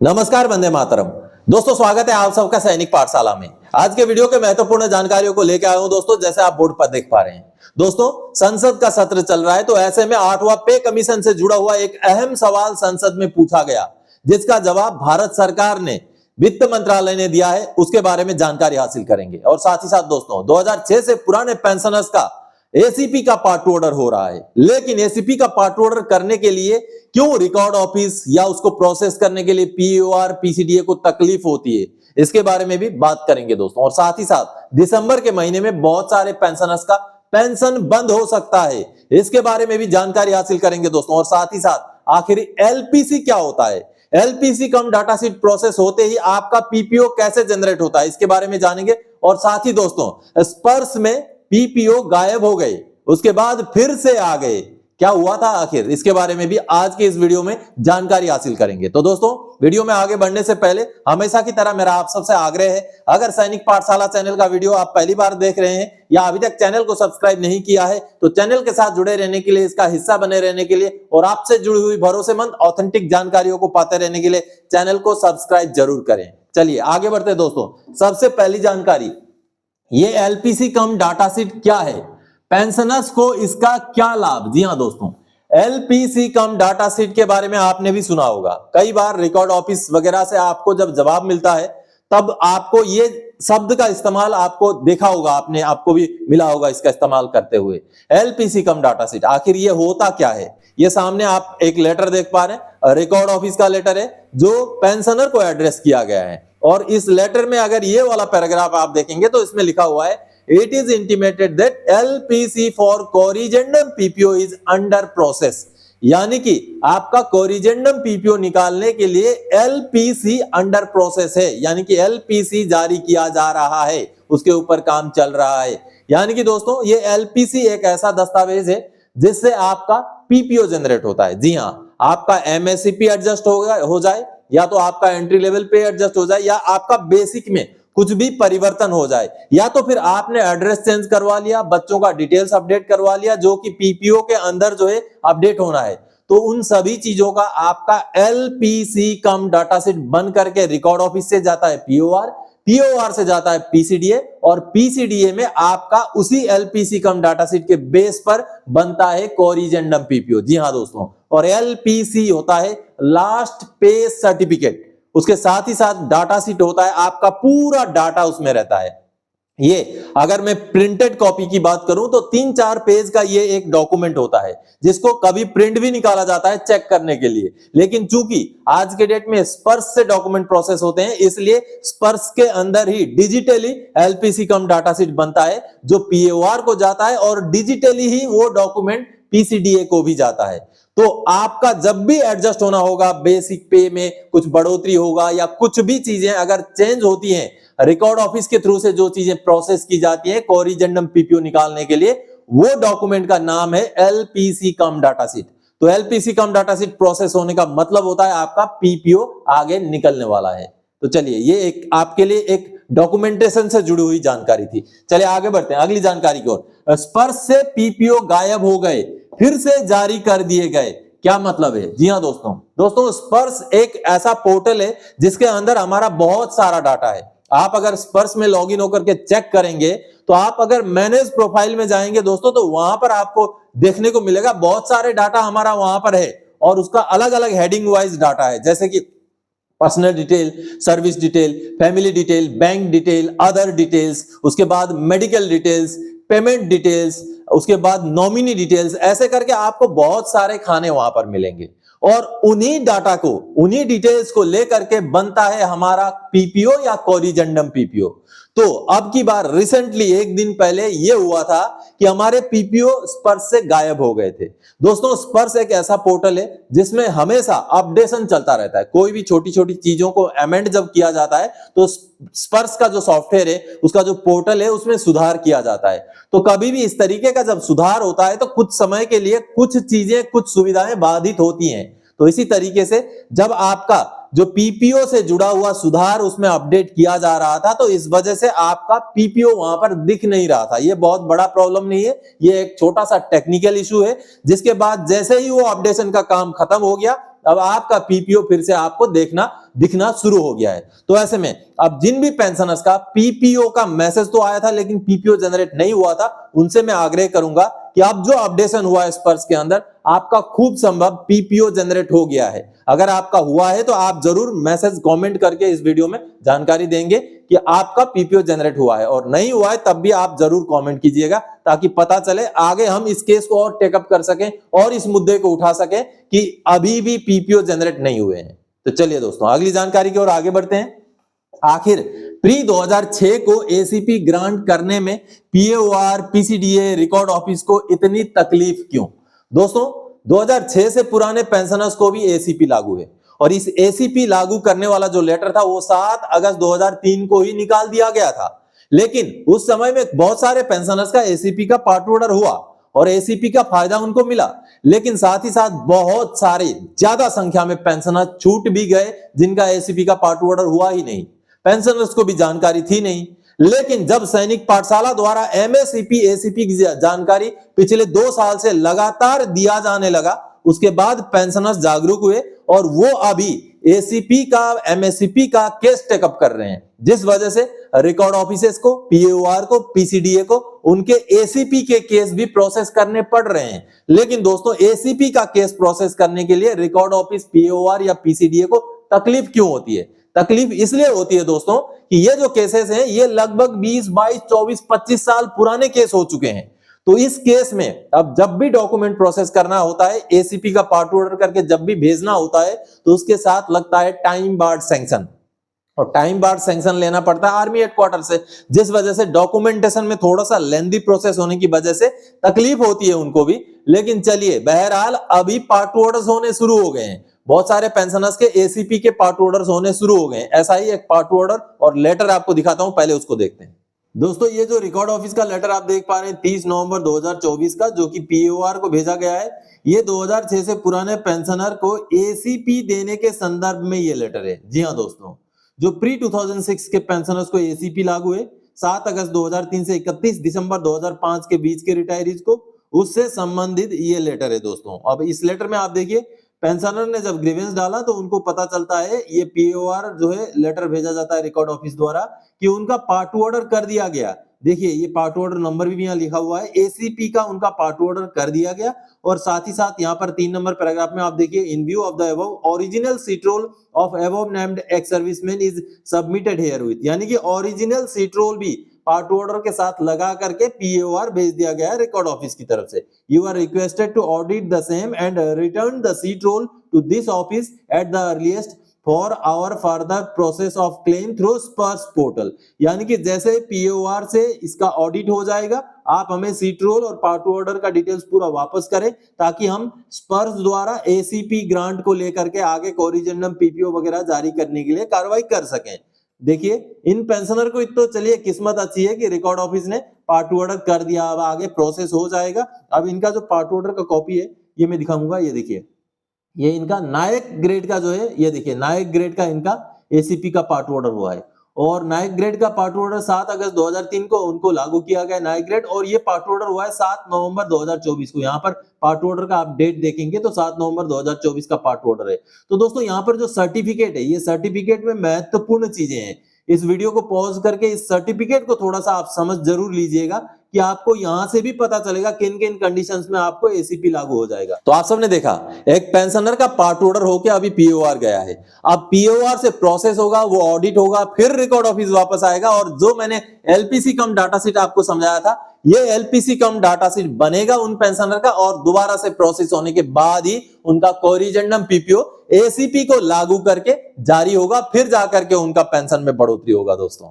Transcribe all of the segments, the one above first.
नमस्कार, वंदे मातरम। दोस्तों, स्वागत है आप सबका सैनिक पाठशाला में। आज के वीडियो के महत्वपूर्ण जानकारियों को लेकर आया हूं दोस्तों, जैसे आप बोर्ड पर देख पा रहे हैं। दोस्तों, संसद का सत्र चल रहा है, तो ऐसे में 8वां पे कमीशन से जुड़ा हुआ एक अहम सवाल संसद में पूछा गया, जिसका जवाब भारत सरकार ने वित्त मंत्रालय ने दिया है। उसके बारे में जानकारी हासिल करेंगे। और साथ ही साथ दोस्तों, 2006 से पुराने पेंशनर्स का एसीपी का पार्ट ऑर्डर हो रहा है, लेकिन एसीपी का पार्ट ऑर्डर करने के लिए क्यों रिकॉर्ड ऑफिस या उसको प्रोसेस करने के लिए पीओआर पीसीडीए को तकलीफ होती है, इसके बारे में भी बात करेंगे दोस्तों। और साथ ही साथ दिसंबर के महीने में बहुत सारे पेंशनर्स का पेंशन बंद हो सकता है, इसके बारे में भी जानकारी हासिल करेंगे दोस्तों। और साथ ही साथ आखिर एलपीसी क्या होता है, एलपीसी कम डाटा शीट प्रोसेस होते ही आपका पीपीओ कैसे जनरेट होता है, इसके बारे में जानेंगे। और साथ ही दोस्तों, स्पर्श में पीपीओ गायब हो गए, उसके बाद फिर से आ गए, क्या हुआ था आखिर, इसके बारे में भी आज के इस वीडियो में जानकारी हासिल करेंगे। तो दोस्तों, वीडियो में आगे बढ़ने से पहले हमेशा की तरह मेरा आप सबसे आग्रह है, अगर सैनिक पाठशाला चैनल का वीडियो आप पहली बार देख रहे हैं या अभी तक चैनल को सब्सक्राइब नहीं किया है, तो चैनल के साथ जुड़े रहने के लिए, इसका हिस्सा बने रहने के लिए और आपसे जुड़ी हुई भरोसेमंद ऑथेंटिक जानकारियों को पाते रहने के लिए चैनल को सब्सक्राइब जरूर करें। चलिए आगे बढ़ते दोस्तों। सबसे पहली जानकारी, ये एलपीसी कम डाटा शीट क्या है, पेंशनर्स को इसका क्या लाभ। जी हां दोस्तों, एलपीसी कम डाटा शीट के बारे में आपने भी सुना होगा। कई बार रिकॉर्ड ऑफिस वगैरह से आपको जब जवाब मिलता है, तब आपको ये शब्द का इस्तेमाल आपको देखा होगा, आपको भी मिला होगा इसका इस्तेमाल करते हुए। एलपीसी कम डाटा शीट, आखिर ये होता क्या है। ये सामने आप एक लेटर देख पा रहे हैं, रिकॉर्ड ऑफिस का लेटर है जो पेंशनर को एड्रेस किया गया है। और इस लेटर में अगर ये वाला पैराग्राफ आप देखेंगे तो इसमें लिखा हुआ है, it is intimated that LPC for corrigendum PPO is under process. यानी कि आपका कोरिजेंडम पीपीओ निकालने के लिए एलपीसी अंडर प्रोसेस है, यानी कि एलपीसी जारी किया जा रहा है, उसके ऊपर काम चल रहा है। यानी कि दोस्तों, ये एलपीसी एक ऐसा दस्तावेज है जिससे आपका पीपीओ जनरेट होता है। जी हां, आपका एमएससीपी एडजस्ट हो जाए, या तो आपका एंट्री लेवल पे एडजस्ट हो जाए, या आपका बेसिक में कुछ भी परिवर्तन हो जाए, या तो फिर आपने एड्रेस चेंज करवा लिया, बच्चों का डिटेल्स अपडेट करवा लिया, जो कि पीपीओ के अंदर जो है अपडेट होना है, तो उन सभी चीजों का आपका एलपीसी कम डाटा शीट बन करके रिकॉर्ड ऑफिस से जाता है पीओआर, पीओआर से जाता है पीसीडीए, और पीसीडीए में आपका उसी एलपीसी कम डाटा शीट के बेस पर बनता है कोरिजेंडम पीपीओ। जी हां दोस्तों, और एलपीसी होता है लास्ट पे सर्टिफिकेट, उसके साथ ही साथ डाटा शीट होता है, आपका पूरा डाटा उसमें रहता है। ये अगर मैं प्रिंटेड कॉपी की बात करूं तो 3-4 पेज का ये एक डॉक्यूमेंट होता है, जिसको कभी प्रिंट भी निकाला जाता है चेक करने के लिए। लेकिन चूंकि आज के डेट में स्पर्श से डॉक्यूमेंट प्रोसेस होते हैं, इसलिए स्पर्श के अंदर ही डिजिटली एलपीसी कम डाटा शीट बनता है, जो पीओआर को जाता है, और डिजिटली ही वो डॉक्यूमेंट पीसीडीए को भी जाता है। तो आपका जब भी एडजस्ट होना होगा, बेसिक पे में कुछ बढ़ोतरी होगा या कुछ भी चीजें अगर चेंज होती हैं, रिकॉर्ड ऑफिस के थ्रू से जो चीजें प्रोसेस की जाती है कोरिजेंडम पीपीओ निकालने के लिए, वो डॉक्यूमेंट का नाम है एलपीसी कम डाटा शीट। तो एलपीसी कम डाटा शीट प्रोसेस होने का मतलब होता है आपका पीपीओ आगे निकलने वाला है। तो चलिए, ये एक आपके लिए एक डॉक्यूमेंटेशन से जुड़ी हुई जानकारी थी। चलिए आगे बढ़ते हैं अगली जानकारी की ओर। स्पर्श से पीपीओ गायब हो गए, फिर से जारी कर दिए गए, क्या मतलब है। जी हां दोस्तों, स्पर्श एक ऐसा पोर्टल है जिसके अंदर हमारा बहुत सारा डाटा है। आप अगर स्पर्श में लॉगिन होकर के चेक करेंगे, तो आप अगर मैनेज प्रोफाइल में जाएंगे दोस्तों, तो वहां पर आपको देखने को मिलेगा बहुत सारे डाटा हमारा वहां पर है, और उसका अलग अलग हेडिंग वाइज डाटा है, जैसे कि personal detail, service detail, family detail, bank detail, other details, उसके बाद मेडिकल डिटेल्स, पेमेंट डिटेल्स, उसके बाद नॉमिनी डिटेल्स, ऐसे करके आपको बहुत सारे खाने वहां पर मिलेंगे। और उन्हीं डाटा को, उन्हीं डिटेल्स को लेकर के बनता है हमारा पीपीओ या कोरिजेंडम पीपीओ। तो अब की बार रिसेंटली एक दिन पहले यह हुआ था कि हमारे पीपीओ स्पर्श से गायब हो गए थे। दोस्तों, स्पर्श एक ऐसा पोर्टल है जिसमें हमेशा अपडेशन चलता रहता है। कोई भी छोटी छोटी चीजों को अमेंड जब किया जाता है, तो स्पर्श का जो सॉफ्टवेयर है, उसका जो पोर्टल है, उसमें सुधार किया जाता है। तो कभी भी इस तरीके का जब सुधार होता है, तो कुछ समय के लिए कुछ चीजें, कुछ सुविधाएं बाधित होती हैं। तो इसी तरीके से जब आपका जो पीपीओ से जुड़ा हुआ सुधार उसमें अपडेट किया जा रहा था, तो इस वजह से आपका पीपीओ वहां पर दिख नहीं रहा था। ये बहुत बड़ा प्रॉब्लम नहीं है, ये एक छोटा सा टेक्निकल इशू है, जिसके बाद जैसे ही वो अपडेशन का काम खत्म हो गया, अब आपका पीपीओ फिर से आपको देखना दिखना शुरू हो गया है। तो ऐसे में अब जिन भी पेंशनर्स का पीपीओ का मैसेज तो आया था लेकिन पीपीओ जनरेट नहीं हुआ था, उनसे मैं आग्रह करूंगा कि अब जो अपडेशन हुआ है स्पर्श के अंदर, आपका खूब संभव पीपीओ जनरेट हो गया है। अगर आपका हुआ है तो आप जरूर मैसेज कमेंट करके इस वीडियो में जानकारी देंगे कि आपका पीपीओ जनरेट हुआ है, और नहीं हुआ है तब भी आप जरूर कमेंट कीजिएगा ताकि पता चले, आगे हम इस केस को और टेकअप कर सकें और इस मुद्दे को उठा सकें कि अभी भी पीपीओ जनरेट नहीं हुए हैं। तो चलिए दोस्तों अगली जानकारी की ओर आगे बढ़ते हैं। आखिर प्री 2006 को एसीपी ग्रांट करने में पीएओआर, पीसीडीए, रिकॉर्ड ऑफिस को इतनी तकलीफ क्यों? दोस्तों 2006 से पुराने पेंशनर्स को भी एसीपी लागू है, और इस एसीपी लागू करने वाला जो लेटर था वो 7 अगस्त 2003 को ही निकाल दिया गया था। लेकिन उस समय में बहुत सारे पेंशनर्स का एसीपी का पार्ट ऑर्डर हुआ और एसीपी का फायदा उनको मिला, लेकिन साथ ही साथ बहुत सारे ज्यादा संख्या में पेंशनर छूट भी गए जिनका एसीपी का पार्ट ऑर्डर हुआ ही नहीं। पेंशनर्स को भी जानकारी थी नहीं, लेकिन जब सैनिक पाठशाला द्वारा एमएसईपी एसीपी की जानकारी पिछले 2 साल से लगातार दिया जाने लगा, उसके बाद पेंशनर्स जागरूक हुए और वो अभी एसीपी का, एमएससीपी का केस टेकअप कर रहे हैं, जिस वजह से रिकॉर्ड ऑफिसर्स को, पीएओआर को, पीसीडीए को उनके एसीपी के केस भी प्रोसेस करने पड़ रहे हैं। लेकिन दोस्तों एसीपी का केस प्रोसेस करने के लिए रिकॉर्ड ऑफिस, पीएओआर या पीसीडीए को तकलीफ क्यों होती है? तकलीफ इसलिए होती है दोस्तों कि ये जो केसेस हैं ये लगभग 20, 22, 24, 25 साल पुराने केस हो चुके हैं। तो इस केस में अब जब भी डॉक्यूमेंट प्रोसेस करना होता है, एसीपी का पार्ट ऑर्डर करके जब भी भेजना होता है, तो उसके साथ लगता है टाइम बार्ड सैंक्शन, और टाइम बार्ड सैंक्शन लेना पड़ता है आर्मी हेडक्वार्टर से, जिस वजह से डॉक्यूमेंटेशन में थोड़ा सा लेंथी प्रोसेस होने की वजह से तकलीफ होती है उनको भी। लेकिन चलिए बहरहाल अभी पार्ट ऑर्डर्स होने शुरू हो गए हैं, बहुत सारे पेंशनर्स के एसीपी के पार्ट ऑर्डर्स होने शुरू हो गए हैं। ऐसा ही एक पार्ट ऑर्डर और लेटर आपको दिखाता हूं, पहले उसको देखते हैं। दोस्तों ये जो रिकॉर्ड ऑफिस का लेटर आप देख पा रहे हैं 30 नवंबर 2024 का, जो कि पीओआर को भेजा गया है, ये 2006 से पुराने पेंशनर को एसीपी देने के संदर्भ में ये लेटर है। जी हाँ दोस्तों, जो प्री 2006 के पेंशनर्स को एसीपी लागू है, 7 अगस्त 2003 से 31 दिसंबर 2005 के बीच के रिटायरीज को, उससे संबंधित ये लेटर है दोस्तों। अब इस लेटर में आप देखिए, पेंशनर ने जब ग्रीवेंस डाला तो उनको पता चलता है, ये पीओआर जो है लेटर भेजा जाता है रिकॉर्ड ऑफिस द्वारा कि उनका पार्ट ऑर्डर कर दिया गया। देखिए ये पार्ट ऑर्डर नंबर भी यहाँ लिखा हुआ है, एसीपी का उनका पार्ट ऑर्डर कर दिया गया। और साथ ही साथ यहाँ पर 3 नंबर पैराग्राफ में आप देखिए, in view of the above original sheet roll of above named ex serviceman is submitted here with, यानी कि ओरिजिनल सीट रोल भी पार्ट ऑर्डर के साथ लगा करके पीओआर भेज दिया गया है रिकॉर्ड ऑफिस की तरफ से। You are requested to audit the same and return the sheet roll to this office at the earliest for our further process of claim through Sparsh portal, यानी कि जैसे पीओआर से इसका ऑडिट हो जाएगा, आप हमें सीट रोल और पार्ट ऑर्डर का डिटेल्स पूरा वापस करें ताकि हम स्पर्श द्वारा एसीपी ग्रांट को लेकर के आगे कोरिजेंडम पीपीओ वगैरह जारी करने के लिए कार्रवाई कर सकें। देखिए इन पेंशनर को तो चलिए किस्मत अच्छी है कि रिकॉर्ड ऑफिस ने पार्ट ऑर्डर कर दिया, अब आगे प्रोसेस हो जाएगा। अब इनका जो पार्ट ऑर्डर का कॉपी है ये मैं दिखाऊंगा, ये देखिए, ये इनका नायक ग्रेड का जो है, ये देखिए नायक ग्रेड का इनका एसीपी का पार्ट ऑर्डर हुआ है, और नायक ग्रेड का पार्ट ऑर्डर 7 अगस्त 2003 को उनको लागू किया गया नायक ग्रेड, और ये पार्ट ऑर्डर हुआ है 7 नवंबर 2024 को। यहाँ पर पार्ट ऑर्डर का आप डेट देखेंगे तो 7 नवंबर 2024 का पार्ट ऑर्डर है। तो दोस्तों यहाँ पर जो सर्टिफिकेट है, ये सर्टिफिकेट में महत्वपूर्ण चीजें हैं। इस वीडियो को पॉज करके इस सर्टिफिकेट को थोड़ा सा आप समझ जरूर लीजिएगा कि आपको यहां से भी पता चलेगा किन किन कंडीशंस में आपको एसीपी लागू हो जाएगा। तो आप सबने देखा, एक पेंशनर का पार्ट ऑर्डर होके अभी पीओआर गया है, अब पीओआर से प्रोसेस होगा, वो ऑडिट होगा, फिर रिकॉर्ड ऑफिस वापस आएगा, और जो मैंने एलपीसी कम डाटा शीट आपको समझाया था, ये एलपीसी कम डाटा शीट बनेगा उन पेंशनर का, और दोबारा से प्रोसेस होने के बाद ही उनका कोरिजेंडम पीपीओ एसीपी को लागू करके जारी होगा, फिर जाकर के उनका पेंशन में बढ़ोतरी होगा दोस्तों।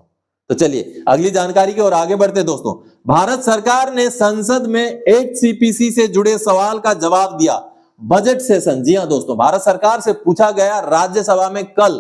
तो चलिए अगली जानकारी की ओर आगे बढ़ते हैं दोस्तों। भारत सरकार ने संसद में एचसीपीसी से जुड़े सवाल का जवाब दिया बजट सेशन। जी हां दोस्तों, भारत सरकार से पूछा गया राज्यसभा में कल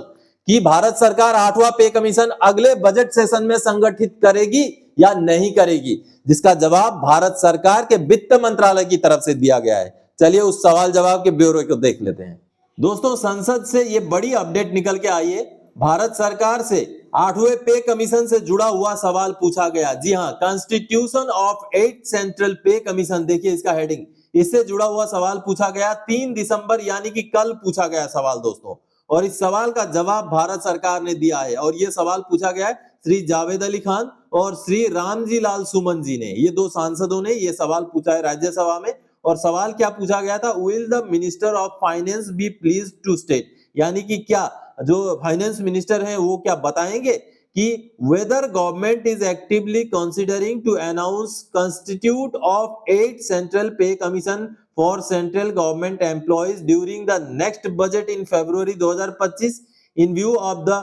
कि भारत सरकार 8वां पे कमीशन अगले बजट सेशन में संगठित करेगी या नहीं करेगी, जिसका जवाब भारत सरकार के वित्त मंत्रालय की तरफ से दिया गया है। चलिए उस सवाल जवाब के ब्यौरे को देख लेते हैं। दोस्तों संसद से ये बड़ी अपडेट निकल के आई है, भारत सरकार से 8वें पे कमीशन से जुड़ा हुआ सवाल पूछा गया। जी हां, कॉन्स्टिट्यूशन ऑफ 8 सेंट्रल पे कमीशन, देखिए इसका हेडिंग, इससे जुड़ा हुआ सवाल पूछा गया 3 दिसंबर यानी कि कल पूछा गया सवाल दोस्तों। और इस सवाल का जवाब भारत सरकार ने दिया है। और ये सवाल पूछा गया है श्री जावेद अली खान और श्री रामजी लाल सुमन जी ने, ये दो सांसदों ने ये सवाल पूछा है राज्यसभा में। और सवाल क्या पूछा गया था, will the minister of finance be pleased to state, यानी कि क्या जो फाइनेंस मिनिस्टर हैं वो क्या बताएंगे कि whether government is actively considering to announce constitute of 8 central pay commission for central government employees during the next budget in February 2025 in view of the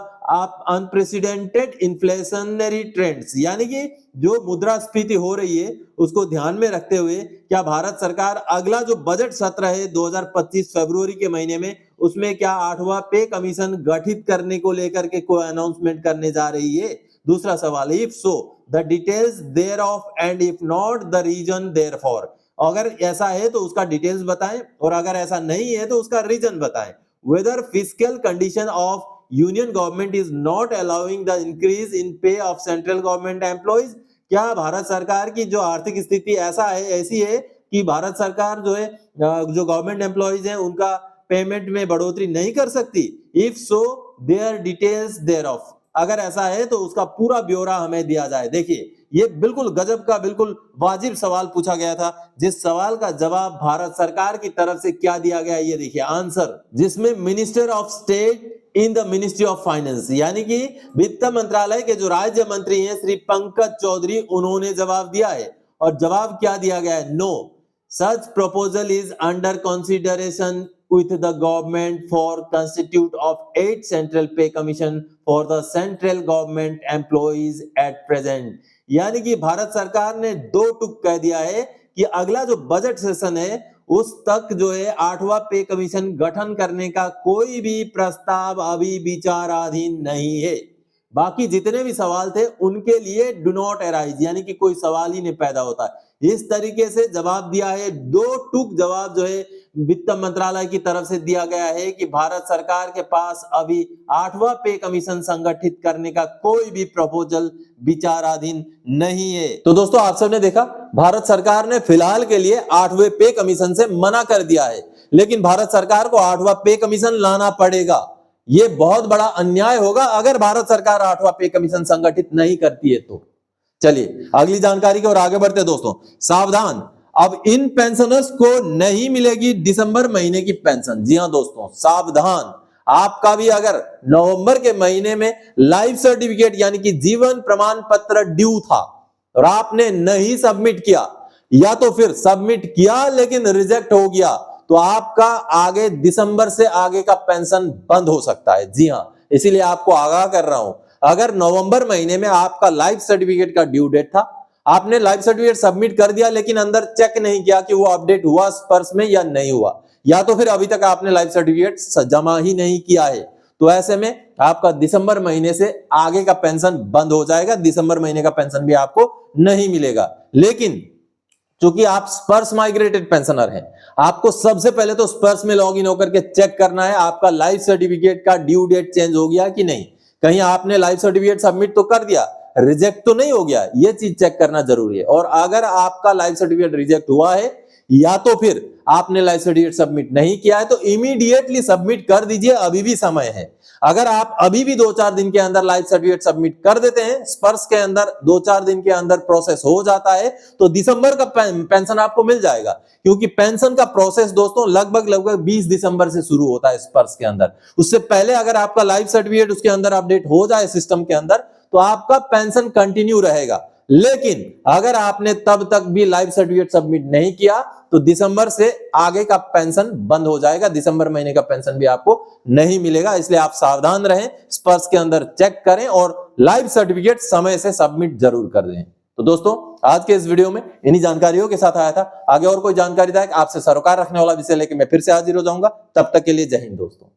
unprecedented inflationary trends, यानी कि जो मुद्रास्फीति हो रही है उसको ध्यान में रखते हुए क्या भारत सरकार अगला जो बजट सत्र है 2025 फरवरी के महीने में उसमें क्या 8वां पे कमीशन गठित करने को लेकर के कोई अनाउंसमेंट करने जा रही है। दूसरा सवाल, if so the details thereof and if not the reason therefor, अगर ऐसा है तो उसका डिटेल्स बताएं और अगर ऐसा नहीं है तो उसका रीजन बताएं। Whether fiscal condition of union government is not allowing the increase in pay of central government employees, क्या भारत सरकार की जो आर्थिक स्थिति ऐसी है कि भारत सरकार जो है जो गवर्नमेंट एम्प्लॉइज हैं उनका पेमेंट में बढ़ोतरी नहीं कर सकती। If so their details thereof, अगर ऐसा है तो उसका पूरा ब्यौरा हमें दिया जाए। देखिए ये बिल्कुल गजब का बिल्कुल वाजिब सवाल पूछा गया था, जिस सवाल का जवाब भारत सरकार की तरफ से क्या दिया गया ये देखिए आंसर, जिसमें minister of state in the ministry of finance, यानी कि वित्त मंत्रालय के जो राज्य मंत्री हैं श्री पंकज चौधरी, उन्होंने जवाब दिया है। और जवाब क्या दिया गया है, no such proposal is under consideration with the government for constitute of 8 central pay commission for the central government employees at present, यानी कि भारत सरकार ने दो टुक कह दिया है कि अगला जो बजट सेशन है उस तक जो है 8वां पे कमीशन गठन करने का कोई भी प्रस्ताव अभी विचाराधीन नहीं है। बाकी जितने भी सवाल थे उनके लिए डू नॉट अराइज, यानी कि कोई सवाल ही नहीं पैदा होता। इस तरीके से जवाब दिया है, दो टूक जवाब जो है वित्त मंत्रालय की तरफ से दिया गया है कि भारत सरकार के पास अभी 8वां पे कमीशन संगठित करने का कोई भी प्रपोजल विचाराधीन नहीं है। तो दोस्तों आप सबने देखा भारत सरकार ने फिलहाल के लिए 8वें पे कमीशन से मना कर दिया है, लेकिन भारत सरकार को 8वां पे कमीशन लाना पड़ेगा। ये बहुत बड़ा अन्याय होगा अगर भारत सरकार 8वां पे कमीशन संगठित नहीं करती है तो। चलिए अगली जानकारी की ओर आगे बढ़ते हैं दोस्तों। सावधान, अब इन पेंशनर्स को नहीं मिलेगी दिसंबर महीने की पेंशन। जी हां दोस्तों सावधान, आपका भी अगर नवंबर के महीने में लाइफ सर्टिफिकेट यानी कि जीवन प्रमाण पत्र ड्यू था और आपने नहीं सबमिट किया, या तो फिर सबमिट किया लेकिन रिजेक्ट हो गया, तो आपका आगे दिसंबर से आगे का पेंशन बंद हो सकता है। जी हां, इसीलिए आपको आगाह कर रहा हूं, अगर नवंबर महीने में आपका लाइफ सर्टिफिकेट का ड्यू डेट था, आपने लाइफ सर्टिफिकेट सबमिट कर दिया लेकिन अंदर चेक नहीं किया कि वो अपडेट हुआ स्पर्श में या नहीं हुआ, या तो फिर अभी तक आपने लाइफ सर्टिफिकेट जमा ही नहीं किया है, तो ऐसे में आपका दिसंबर महीने से आगे का पेंशन बंद हो जाएगा, दिसंबर महीने का पेंशन भी आपको नहीं मिलेगा। लेकिन चूंकि आप स्पर्श माइग्रेटेड पेंशनर हैं, आपको सबसे पहले तो स्पर्श में लॉगिन होकर के चेक करना है आपका लाइफ सर्टिफिकेट का ड्यू डेट चेंज हो गया कि नहीं। कहीं आपने लाइफ सर्टिफिकेट सबमिट तो कर दिया, रिजेक्ट तो नहीं हो गया, ये चीज चेक करना जरूरी है। और अगर आपका लाइफ सर्टिफिकेट रिजेक्ट हुआ है या तो फिर आपने लाइफ सर्टिफिकेट सबमिट नहीं किया है तो इमीडिएटली सबमिट कर दीजिए, अभी भी समय है। अगर आप अभी भी 2-4 दिन के अंदर लाइफ सर्टिफिकेट सबमिट कर देते हैं, स्पर्श के अंदर 2-4 दिन के अंदर प्रोसेस हो जाता है, तो दिसंबर का पेंशन आपको मिल जाएगा। क्योंकि पेंशन का प्रोसेस दोस्तों लगभग 20 दिसंबर से शुरू होता है स्पर्श के अंदर। उससे पहले अगर आपका लाइफ सर्टिफिकेट उसके अंदर अपडेट हो जाए सिस्टम के अंदर, तो आपका पेंशन कंटिन्यू रहेगा। लेकिन अगर आपने तब तक भी लाइफ सर्टिफिकेट सबमिट नहीं किया तो दिसंबर से आगे का पेंशन बंद हो जाएगा, दिसंबर महीने का पेंशन भी आपको नहीं मिलेगा। इसलिए आप सावधान रहें, स्पर्श के अंदर चेक करें और लाइफ सर्टिफिकेट समय से सबमिट जरूर कर दें। तो दोस्तों आज के इस वीडियो में इन्हीं जानकारियों के साथ आया था। आगे और कोई जानकारी था आपसे सरोकार रखने वाला विषय लेके मैं फिर से हाजिर हो जाऊंगा। तब तक के लिए जय हिंद दोस्तों।